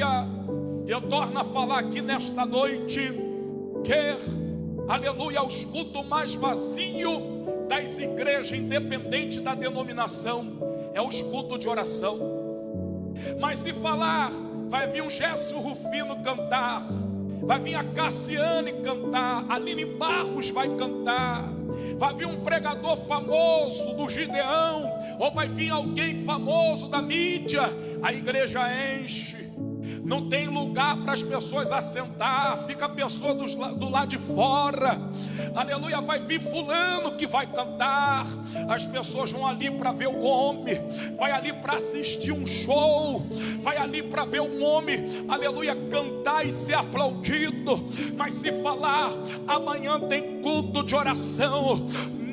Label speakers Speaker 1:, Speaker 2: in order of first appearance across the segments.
Speaker 1: aleluia. Eu torno a falar aqui nesta noite que, aleluia, os cultos mais vazios das igrejas, independente da denominação, é os cultos de oração. Mas se falar, vai vir o Gécio Rufino cantar, vai vir a Cassiane cantar, a Aline Barros vai cantar, vai vir um pregador famoso do Gideão, ou vai vir alguém famoso da mídia, a igreja enche. Não tem lugar para as pessoas assentar, fica a pessoa do lado de fora, aleluia. Vai vir fulano que vai cantar, as pessoas vão ali para ver o homem, vai ali para assistir um show, vai ali para ver um homem, aleluia, cantar e ser aplaudido. Mas se falar, amanhã tem culto de oração,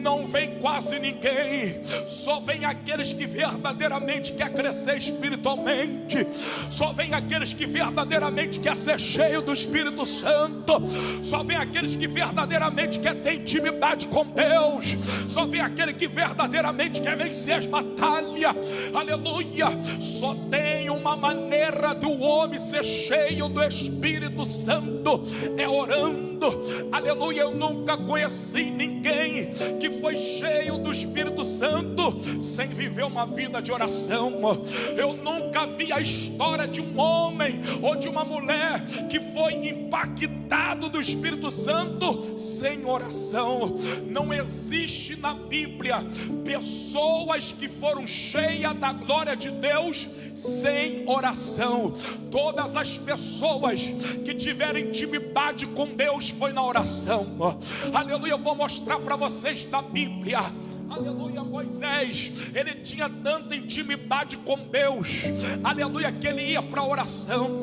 Speaker 1: não vem quase ninguém, só vem aqueles que verdadeiramente quer crescer espiritualmente, só vem aqueles que verdadeiramente quer ser cheio do Espírito Santo, só vem aqueles que verdadeiramente quer ter intimidade com Deus, só vem aquele que verdadeiramente quer vencer as batalhas, aleluia. Só tem uma maneira do homem ser cheio do Espírito Santo, é orando. Aleluia. Eu nunca conheci ninguém que foi cheio do Espírito Santo sem viver uma vida de oração. Eu nunca vi a história de um homem ou de uma mulher que foi impactado do Espírito Santo sem oração. Não existe na Bíblia pessoas que foram cheias da glória de Deus sem oração. Todas as pessoas que tiveram intimidade com Deus foi na oração. Aleluia. Eu vou mostrar para vocês da Bíblia. Aleluia. Moisés, ele tinha tanta intimidade com Deus, aleluia, que ele ia para a oração.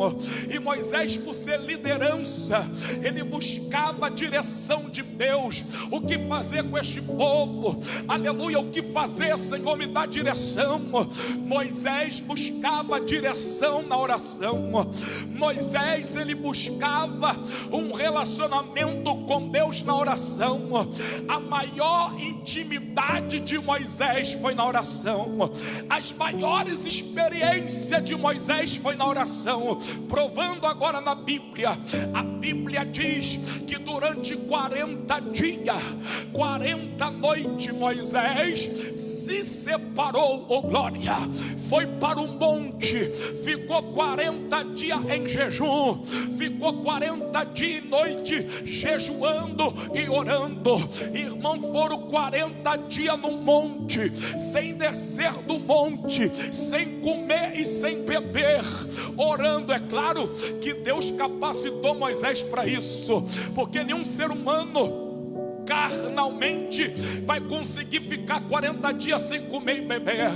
Speaker 1: E Moisés, por ser liderança, ele buscava a direção de Deus. O que fazer com este povo? Aleluia. O que fazer, Senhor, me dá direção. Moisés buscava a direção na oração. Moisés, ele buscava um relacionamento com Deus na oração. A maior intimidade de Moisés foi na oração. As maiores experiências de Moisés foi na oração. Provando agora na Bíblia, a Bíblia diz que durante 40 dias, 40 noites, Moisés se separou, oh glória, foi para o monte, ficou 40 dias em jejum, ficou 40 dias e noite jejuando e orando. Irmão, foram 40 dias no monte, sem descer do monte, sem comer e sem beber, orando. É claro que Deus capacitou Moisés para isso, porque nenhum ser humano carnalmente vai conseguir ficar 40 dias sem comer e beber.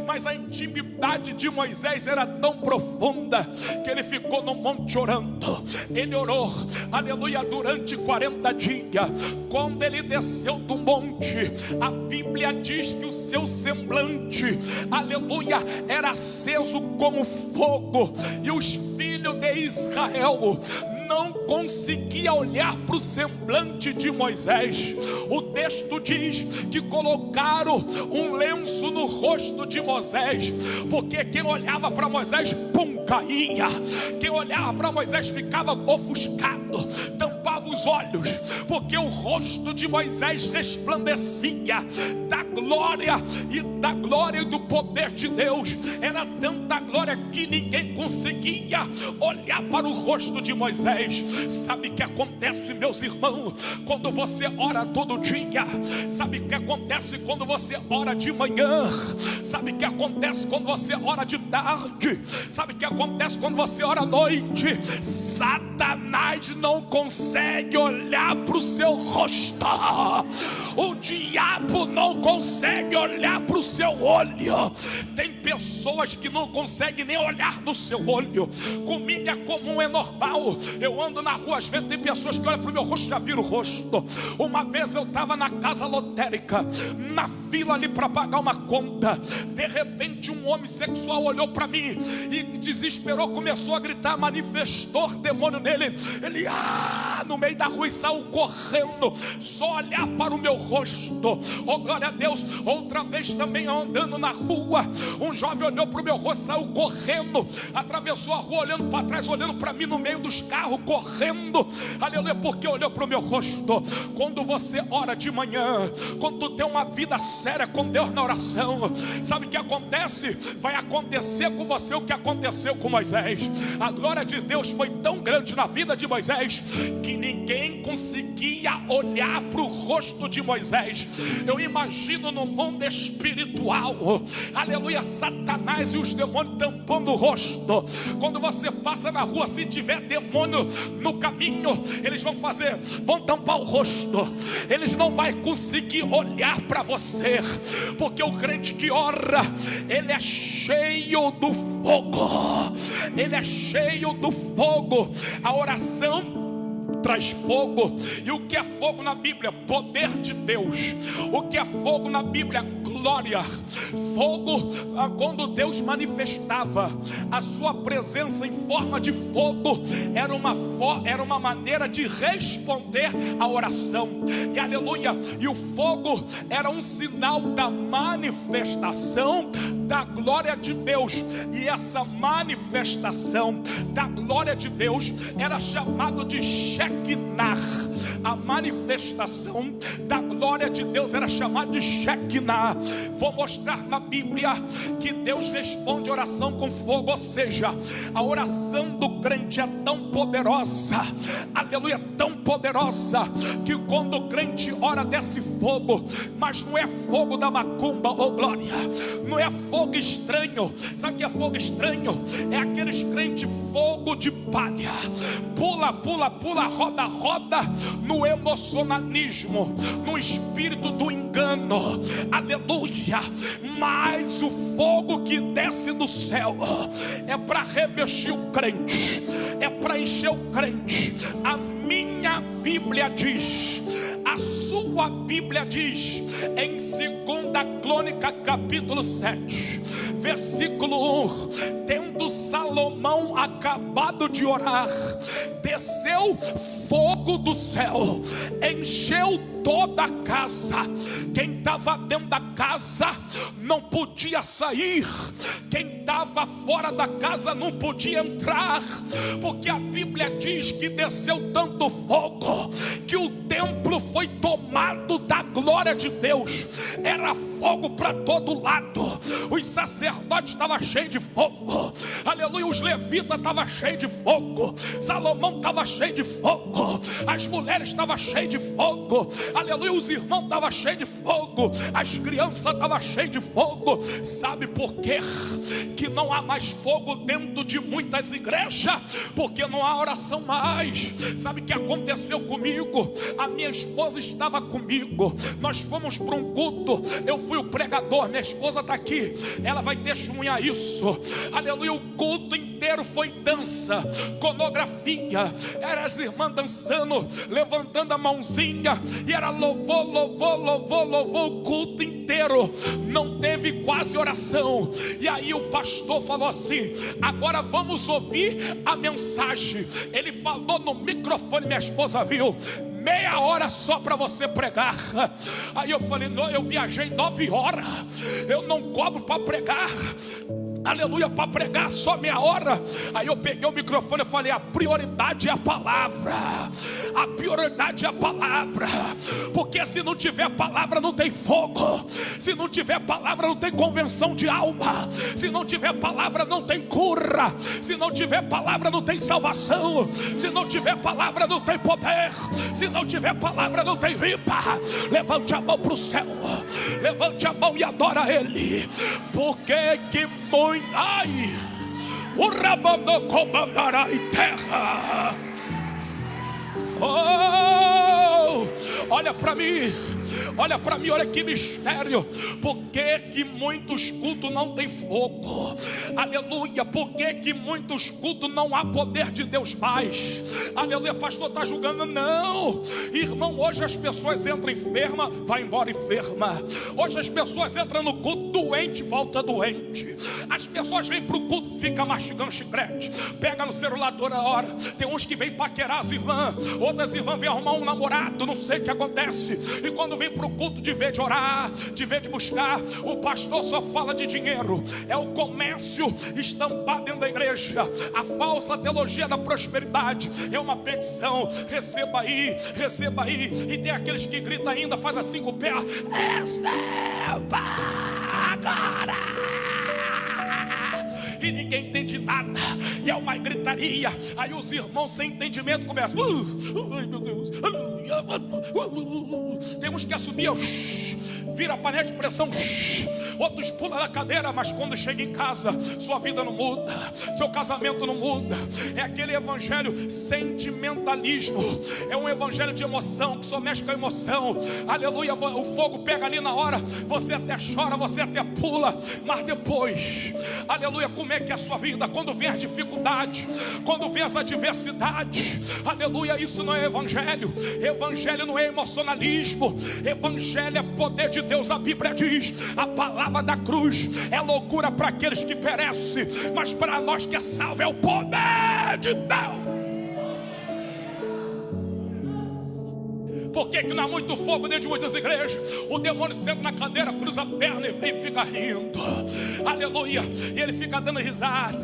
Speaker 1: Mas a intimidade de Moisés era tão profunda que ele ficou no monte orando. Ele orou, aleluia, durante 40 dias. Quando ele desceu do monte, a Bíblia diz que o seu semblante, aleluia, era aceso como fogo, e os filhos de Israel não conseguia olhar para o semblante de Moisés. O texto diz que colocaram um lenço no rosto de Moisés, porque quem olhava para Moisés, pum, caía. Quem olhava para Moisés ficava ofuscado, tampava os olhos, porque o rosto de Moisés resplandecia da glória e do poder de Deus. Era tanta glória que ninguém conseguia olhar para o rosto de Moisés. Sabe o que acontece, meus irmãos, quando você ora todo dia? Sabe o que acontece quando você ora de manhã? Sabe o que acontece quando você ora de tarde? Sabe o que acontece quando você ora à noite? Satanás não consegue olhar para o seu rosto. O diabo não consegue olhar para o seu olho. Tem pessoas que não conseguem nem olhar no seu olho. Comigo é comum, é normal. Eu ando na rua, às vezes tem pessoas que olham para o meu rosto e já viram o rosto. Uma vez eu estava na casa lotérica, na fila ali para pagar uma conta. De repente um homem sexual olhou para mim e desesperou, começou a gritar, manifestou demônio nele. Ele, no meio da rua e saiu correndo, só olhar para o meu rosto. Oh, glória a Deus. Outra vez também andando na rua, um jovem olhou para o meu rosto, saiu correndo, atravessou a rua olhando para trás, olhando para mim no meio dos carros, correndo, aleluia, porque olhou para o meu rosto. Quando você ora de manhã, quando tu tem uma vida séria com Deus na oração, sabe o que acontece? Vai acontecer com você o que aconteceu com Moisés. A glória de Deus foi tão grande na vida de Moisés que ninguém conseguia olhar para o rosto de Moisés. Eu imagino no mundo espiritual, aleluia, Satanás e os demônios tampando o rosto. Quando você passa na rua, se tiver demônio no caminho, eles vão tampar o rosto. Eles não vão conseguir olhar para você, porque o crente que ora, ele é cheio do fogo. Ele é cheio do fogo. A oração traz fogo. E o que é fogo na Bíblia? Poder de Deus. O que é fogo na Bíblia? Glória. Fogo, quando Deus manifestava a sua presença em forma de fogo, era uma maneira de responder à oração. E aleluia, e o fogo era um sinal da manifestação da glória de Deus. E essa manifestação da glória de Deus era chamado de Shekinah. A manifestação da glória de Deus era chamada de Shekinah. Vou mostrar na Bíblia que Deus responde oração com fogo. Ou seja, a oração do crente é tão poderosa, aleluia, tão poderosa, que quando o crente ora desce fogo. Mas não é fogo da macumba, oh glória, não é fogo estranho. Sabe o que é fogo estranho? É aqueles crentes fogo de palha, pula, pula, pula, roda, roda, no emocionalismo, no espírito do engano, aleluia. Mas o fogo que desce do céu é para revestir o crente, é para encher o crente. A minha Bíblia diz, a sua Bíblia diz, em 2 Crônica capítulo 7, versículo 1: tendo Salomão acabado de orar, desceu fogo do céu, encheu toda a casa. Quem estava dentro da casa não podia sair, quem estava fora da casa não podia entrar, porque a Bíblia diz que desceu tanto fogo que o templo foi tomado da glória de Deus. Era fogo para todo lado. Os sacerdotes estavam cheios de fogo, aleluia. Os levitas estavam cheios de fogo, Salomão estava cheio de fogo, as mulheres estavam cheias de fogo, aleluia. Os irmãos estavam cheios de fogo, as crianças estavam cheias de fogo. Sabe por quê que não há mais fogo dentro de muitas igrejas? Porque não há oração mais. Sabe o que aconteceu comigo? A minha esposa estava comigo, nós fomos para um culto, eu fui o pregador, minha esposa está aqui, ela vai testemunhar isso, aleluia. O culto inteiro foi dança, coreografia, eram as irmãs dançando, levantando a mãozinha, e era louvor, louvor, louvor, louvor, o culto inteiro. Não teve quase oração. E aí o pastor falou assim: agora vamos ouvir a mensagem. Ele falou no microfone, minha esposa viu, meia hora só para você pregar. Aí eu falei, não, eu viajei 9 horas, eu não cobro para pregar, aleluia, para pregar só meia hora. Aí eu peguei o microfone e falei: a prioridade é a palavra, a prioridade é a palavra, porque se não tiver palavra não tem fogo, se não tiver palavra não tem convenção de alma, se não tiver palavra não tem cura, se não tiver palavra não tem salvação, se não tiver palavra não tem poder, se não tiver palavra não tem vida. Levante a mão para o céu, levante a mão e adora Ele, porque que muito, ai, o rabando comandará em terra. Oh, olha para mim, Olha para mim, olha que mistério. Por que muitos cultos não tem fogo? Aleluia. Por que muitos cultos não há poder de Deus mais? Aleluia. Pastor está julgando? Não, irmão, hoje as pessoas entram enferma, vai embora enferma. Hoje as pessoas entram no culto doente, volta doente. As pessoas vêm para o culto, fica mastigando chiclete, pega no celular toda hora. Tem uns que vêm paquerar as irmãs, outras irmãs vêm arrumar um namorado, não sei o que acontece. E quando vem para o culto, de vez de orar, de vez de buscar, o pastor só fala de dinheiro. É o comércio estampado dentro da igreja, a falsa teologia da prosperidade. É uma petição, receba aí, receba aí. E tem aqueles que gritam ainda, faz assim com o pé: receba agora. E ninguém entende nada, e é uma gritaria. Aí os irmãos sem entendimento começam: ai meu Deus, tem uns que assumiam, vira a panela de pressão, outros pulam da cadeira. Mas quando chega em casa, sua vida não muda, seu casamento não muda. É aquele evangelho sentimentalismo, é um evangelho de emoção, que só mexe com a emoção. Aleluia, o fogo pega ali na hora, você até chora, você até pula, mas depois, aleluia, como é que é a sua vida? Quando vem a dificuldade, quando vem as adversidades, aleluia, isso não é evangelho. Evangelho não é emocionalismo, evangelho é poder de Deus. A Bíblia diz: a palavra da cruz é loucura para aqueles que perecem, mas para nós que é salvo é o poder de Deus. Por que não há muito fogo dentro de muitas igrejas? O demônio senta na cadeira, cruza a perna e fica rindo, aleluia, e ele fica dando risada.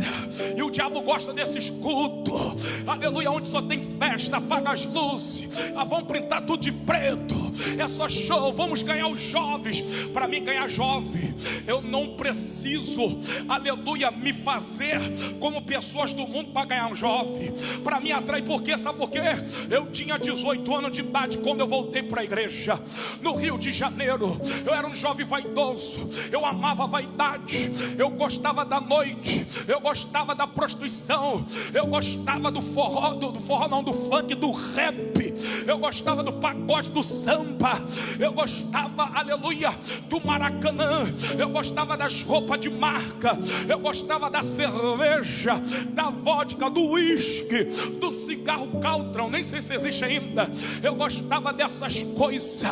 Speaker 1: E o diabo gosta desses cultos, aleluia, onde só tem festa, apaga as luzes, vamos pintar tudo de preto, é só show, vamos ganhar os jovens. Para mim ganhar jovem, eu não preciso, aleluia, me fazer como pessoas do mundo para ganhar um jovem. Para mim atrai, porque sabe por quê? Eu tinha 18 anos de idade quando eu voltei para a igreja no Rio de Janeiro. Eu era um jovem vaidoso, eu amava a vaidade, eu gostava da noite, eu gostava da prostituição, eu gostava do forró, do forró não, do funk, do rap, eu gostava do pagode, do samba, eu gostava, aleluia, do Maracanã, eu gostava das roupas de marca, eu gostava da cerveja, da vodka, do uísque, do cigarro Caltron, nem sei se existe ainda. Eu gostava dessas coisas,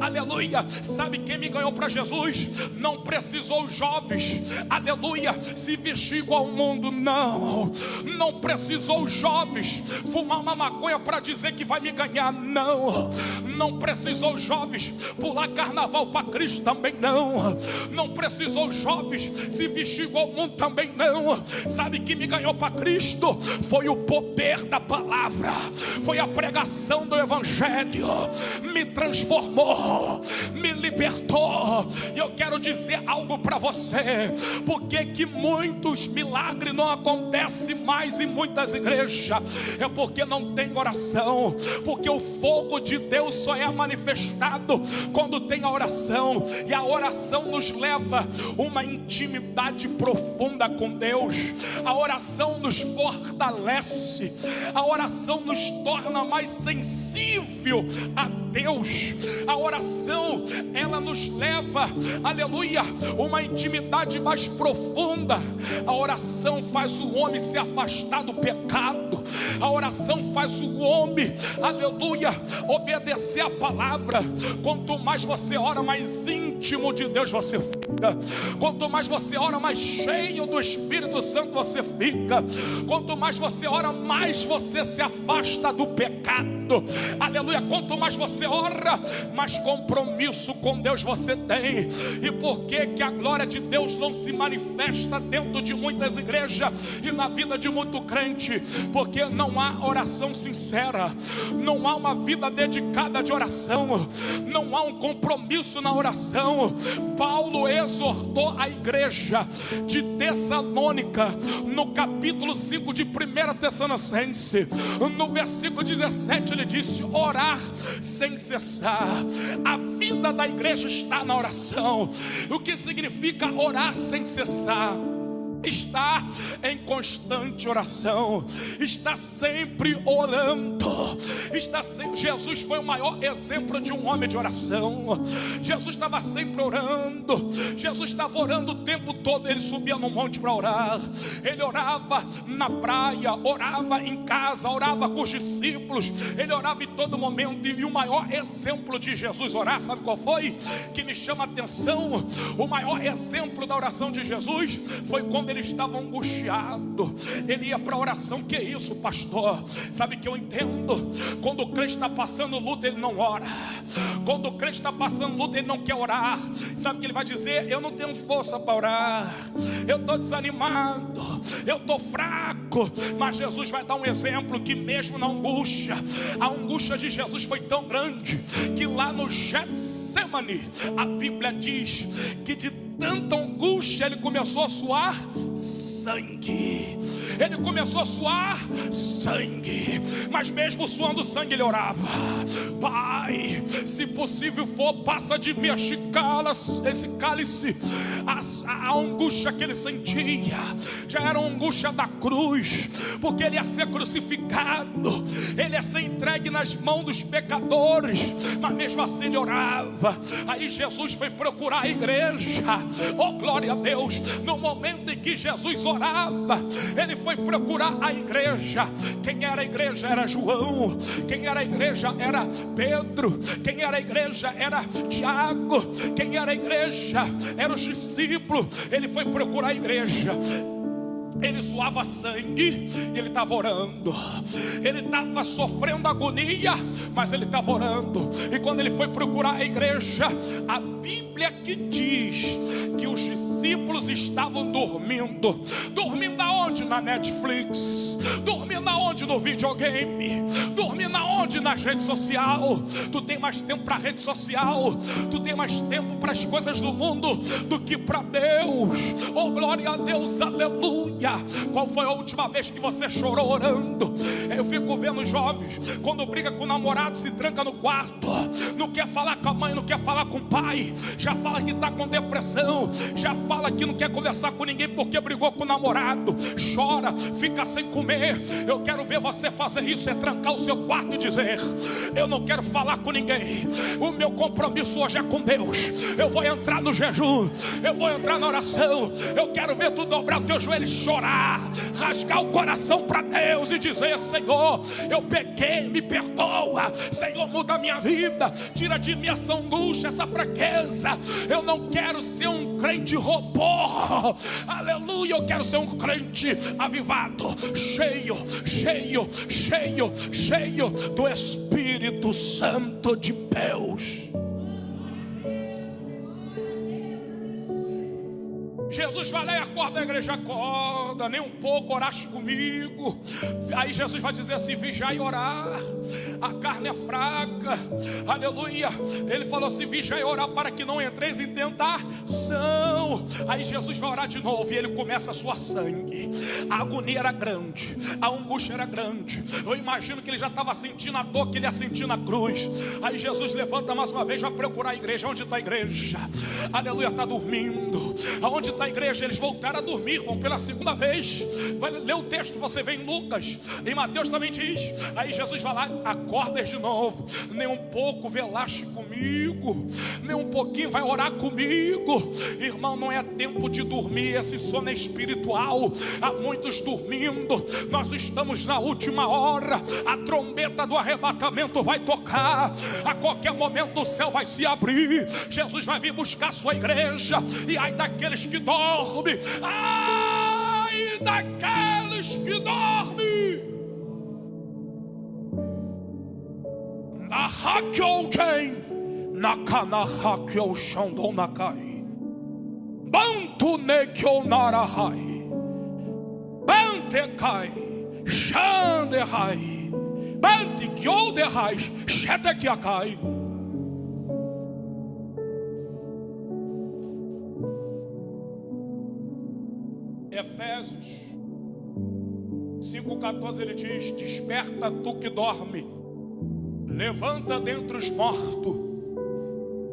Speaker 1: aleluia. Sabe quem me ganhou para Jesus? Não precisou os jovens, aleluia, se vestir igual ao mundo, não. Não precisou os jovens fumar uma maconha para dizer que vai me ganhar, não. Não precisou os jovens pular carnaval para Cristo, também não. Não precisou os jovens se vestir igual ao mundo, também não. Sabe que me ganhou para Cristo? Foi o poder da palavra, foi a pregação do evangelho, me transformou, me libertou. E eu quero dizer algo para você: por que muitos milagres não acontecem mais em muitas igrejas? É porque não tem oração, porque o fogo de Deus só é manifestado quando tem a oração, e a oração nos leva a uma intimidade profunda com Deus. A oração nos fortalece, a oração nos torna mais sensível a Deus. A oração, ela nos leva, aleluia, uma intimidade mais profunda. A oração faz o homem se afastar do pecado. A oração faz o homem, aleluia, obedecer a palavra. Quanto mais você ora, mais íntimo de Deus você fica. Quanto mais você ora, mais cheio do Espírito Santo você fica. Quanto mais você ora, mais você se afasta do pecado. Aleluia. Quanto mais você ora, mais compromisso com Deus você tem. E por que a glória de Deus não se manifesta dentro de muitas igrejas e na vida de muito crente? Porque não há oração sincera, não há uma vida dedicada de oração, não há um compromisso na oração. Paulo exortou a igreja de Tessalônica no capítulo 5 de 1 Tessalonicenses, no versículo 17, ele disse: orar sem cessar. A vida da igreja está na oração. O que significa orar sem cessar? está em constante oração, está sempre orando, Jesus foi o maior exemplo de um homem de oração. Jesus estava sempre orando, Jesus estava orando o tempo todo. Ele subia no monte para orar, ele orava na praia, orava em casa, orava com os discípulos, ele orava em todo momento. E o maior exemplo de Jesus orar, sabe qual foi? Que me chama a atenção. O maior exemplo da oração de Jesus foi quando ele estava angustiado. Ele ia para a oração. Que é isso, pastor? Sabe que eu entendo. Quando o crente está passando luta, ele não ora. Quando o crente está passando luta, ele não quer orar. Sabe o que ele vai dizer? Eu não tenho força para orar, eu estou desanimado, eu estou fraco. Mas Jesus vai dar um exemplo que mesmo na angústia, a angústia de Jesus foi tão grande que lá no Getsemane, a Bíblia diz que de tanta angústia ele começou a suar sangue. Ele começou a suar sangue, mas mesmo suando sangue ele orava: Pai, se possível for, passa de mim esse cálice. A angústia que ele sentia já era a angústia da cruz, porque ele ia ser crucificado, ele ia ser entregue nas mãos dos pecadores, mas mesmo assim ele orava. Aí Jesus foi procurar a igreja. Oh, glória a Deus. No momento em que Jesus orava, ele foi procurar a igreja. Quem era a igreja? Era João. Quem era a igreja? Era Pedro. Quem era a igreja? Era Tiago. Quem era a igreja? Eram os discípulos. Ele foi procurar a igreja. Ele suava sangue e ele estava orando. Ele estava sofrendo agonia, mas ele estava orando. E quando ele foi procurar a igreja, a Bíblia que diz que os discípulos estavam dormindo. Dormindo aonde? Na Netflix. Dormindo aonde? No videogame. Dormindo aonde? Nas redes sociais. Tu tem mais tempo para a rede social, tu tem mais tempo para as coisas do mundo do que para Deus. Oh, glória a Deus, aleluia. Qual foi a última vez que você chorou orando? Eu fico vendo jovens, quando briga com o namorado, se tranca no quarto, não quer falar com a mãe, não quer falar com o pai, já fala que está com depressão, já fala que não quer conversar com ninguém porque brigou com o namorado, chora, fica sem comer. Eu quero ver você fazer isso, é trancar o seu quarto e dizer: eu não quero falar com ninguém, o meu compromisso hoje é com Deus. Eu vou entrar no jejum, eu vou entrar na oração. Eu quero ver tu dobrar o teu joelho e chorar, rasgar o coração para Deus e dizer: Senhor, eu pequei, me perdoa. Senhor, muda a minha vida, tira de mim essa angústia, essa fraqueza. Eu não quero ser um crente robô, aleluia. Eu quero ser um crente avivado, cheio do Espírito Santo de Deus. Jesus vai lá e acorda a igreja. Acorda, nem um pouco oraste comigo. Aí Jesus vai dizer assim: vigiai e orar, a carne é fraca, aleluia. Ele falou assim: vigiai e orar para que não entreis em tentação. Aí Jesus vai orar de novo e ele começa a suar sangue. A agonia era grande, a angústia era grande. Eu imagino que ele já estava sentindo a dor que ele ia sentir na cruz. Aí Jesus levanta mais uma vez, vai procurar a igreja. Onde está a igreja? Aleluia, está dormindo. Aonde está a igreja? Eles voltaram a dormir, irmão, pela segunda vez. Vai ler o texto, você vê em Lucas, em Mateus também diz. Aí Jesus vai lá: acordas de novo, nem um pouco velaste comigo, nem um pouquinho vai orar comigo. Irmão, não é tempo de dormir, esse sono é espiritual. Há muitos dormindo, nós estamos na última hora. A trombeta do arrebatamento vai tocar, a qualquer momento o céu vai se abrir. Jesus vai vir buscar a sua igreja. E ai daqueles que dormem, ai daqueles que dormem. Na Hakyouchen, na Kanahakyo Shandonakai, Bantu Nekyo Narahai, Bantekai, Shandehai, Bantikyoderai, Shetekiakai. Efésios 5,14 ele diz: desperta tu que dorme, levanta dentre os mortos,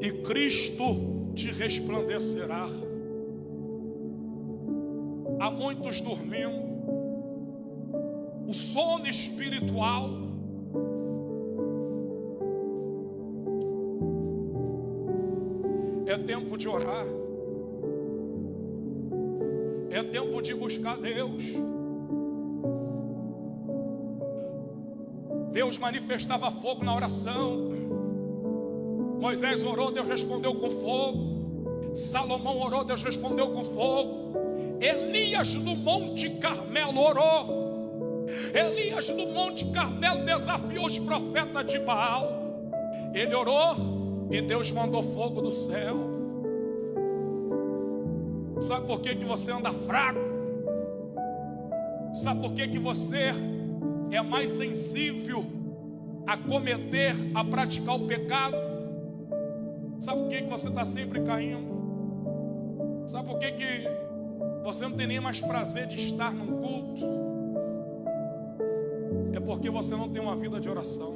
Speaker 1: e Cristo te resplandecerá. há muitos dormindo. O sono espiritual. É tempo de orar. É tempo de buscar Deus. Deus manifestava fogo na oração. Moisés orou, Deus respondeu com fogo. Salomão orou, Deus respondeu com fogo. Elias no Monte Carmelo orou. Elias no Monte Carmelo desafiou os profetas de Baal. Ele orou e Deus mandou fogo do céu. Sabe por que você anda fraco? Sabe por que você é mais sensível a cometer, a praticar o pecado? Sabe por que você está sempre caindo? Sabe por que você não tem nem mais prazer de estar num culto? É porque você não tem uma vida de oração.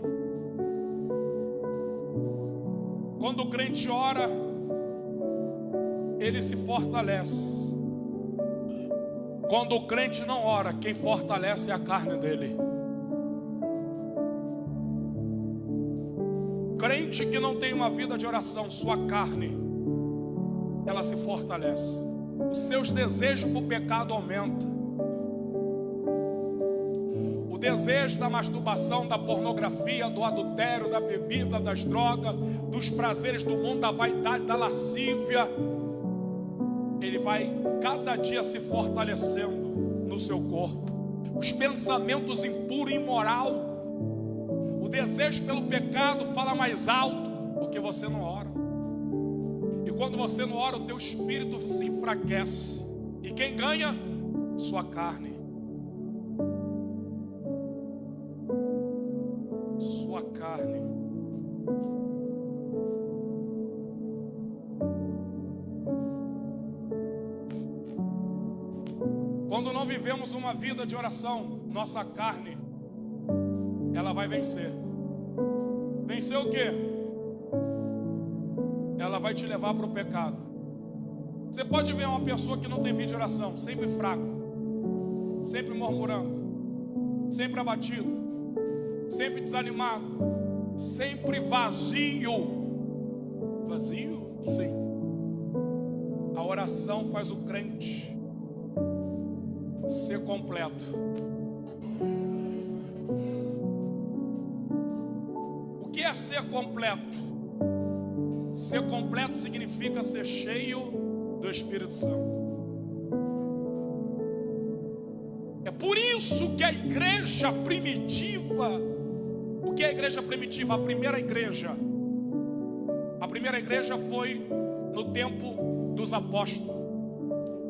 Speaker 1: Quando o crente ora, ele se fortalece. Quando o crente não ora, quem fortalece é a carne dele. Crente que não tem uma vida de oração, sua carne, ela se fortalece. Os seus desejos por pecado aumentam. O desejo da masturbação, da pornografia, do adultério, da bebida, das drogas, dos prazeres do mundo, da vaidade, da lascívia, ele vai cada dia se fortalecendo no seu corpo. Os pensamentos impuros, imoral, o desejo pelo pecado fala mais alto, porque você não ora. E quando você não ora, o teu espírito se enfraquece. E quem ganha? Sua carne. Sua carne. Quando não vivemos uma vida de oração, nossa carne, ela vai vencer. Vencer o quê? Ela vai te levar para o pecado. Você pode ver uma pessoa que não tem vida de oração, sempre fraco, sempre murmurando, sempre abatido, sempre desanimado, sempre vazio. Vazio? Sim. A oração faz o crente ser completo. O que é ser completo? Ser completo significa ser cheio do Espírito Santo. É por isso que a igreja primitiva, o que é a igreja primitiva? A primeira igreja foi no tempo dos apóstolos.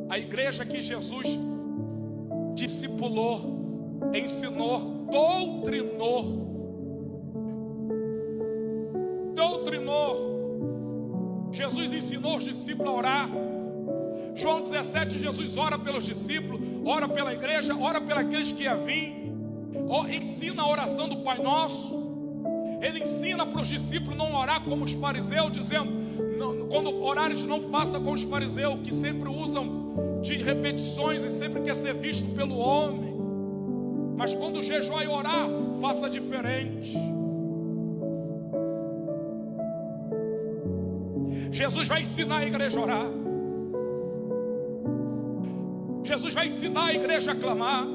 Speaker 1: A igreja que Jesus discipulou, ensinou, doutrinou. Jesus ensinou os discípulos a orar. João 17, Jesus ora pelos discípulos, ora pela igreja, ora pela igreja que ia vir, ensina a oração do Pai Nosso. Ele ensina para os discípulos não orar como os fariseus, dizendo, não, quando orares não faça como os fariseus, que sempre usam de repetições e sempre quer ser visto pelo homem. Mas quando jejuar e orar, faça diferente. Jesus vai ensinar a igreja a orar. Jesus vai ensinar a igreja a clamar.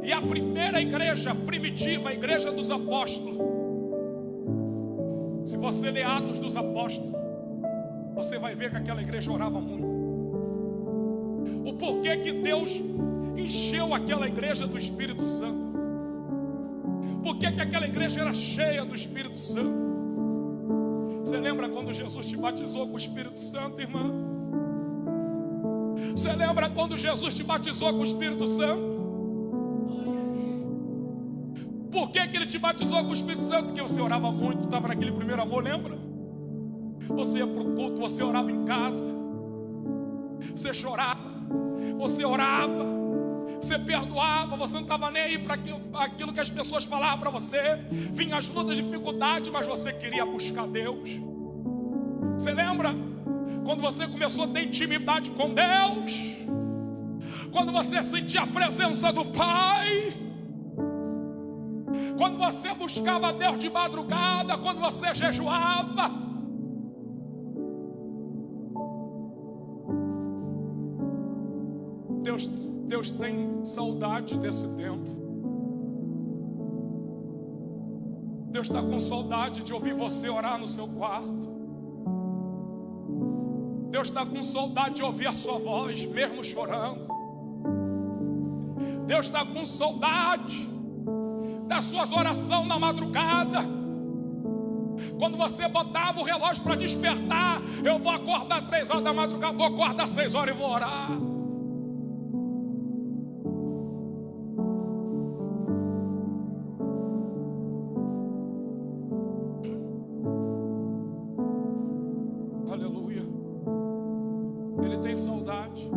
Speaker 1: E a primeira igreja primitiva, a igreja dos apóstolos, se você ler Atos dos Apóstolos, você vai ver que aquela igreja orava muito. O porquê que Deus encheu aquela igreja do Espírito Santo? Por que aquela igreja era cheia do Espírito Santo? Você lembra quando Jesus te batizou com o Espírito Santo, irmã? Você lembra quando Jesus te batizou com o Espírito Santo? Por que ele te batizou com o Espírito Santo? Porque você orava muito, estava naquele primeiro amor, lembra? Você ia para o culto, você orava em casa, você chorava, você orava, você perdoava, você não estava nem aí para aquilo que as pessoas falavam para você. Vinha as lutas, dificuldades, mas você queria buscar Deus. Você lembra quando você começou a ter intimidade com Deus? quando você sentia a presença do Pai, quando você buscava Deus de madrugada, quando você jejuava. Deus tem saudade desse tempo. Deus está com saudade de ouvir você orar no seu quarto. Deus está com saudade de ouvir a sua voz, mesmo chorando. Deus está com saudade das suas orações na madrugada. Quando você botava o relógio para despertar, eu vou acordar 3 horas da madrugada, vou acordar 6 horas e vou orar. Aleluia. Ele tem saudade.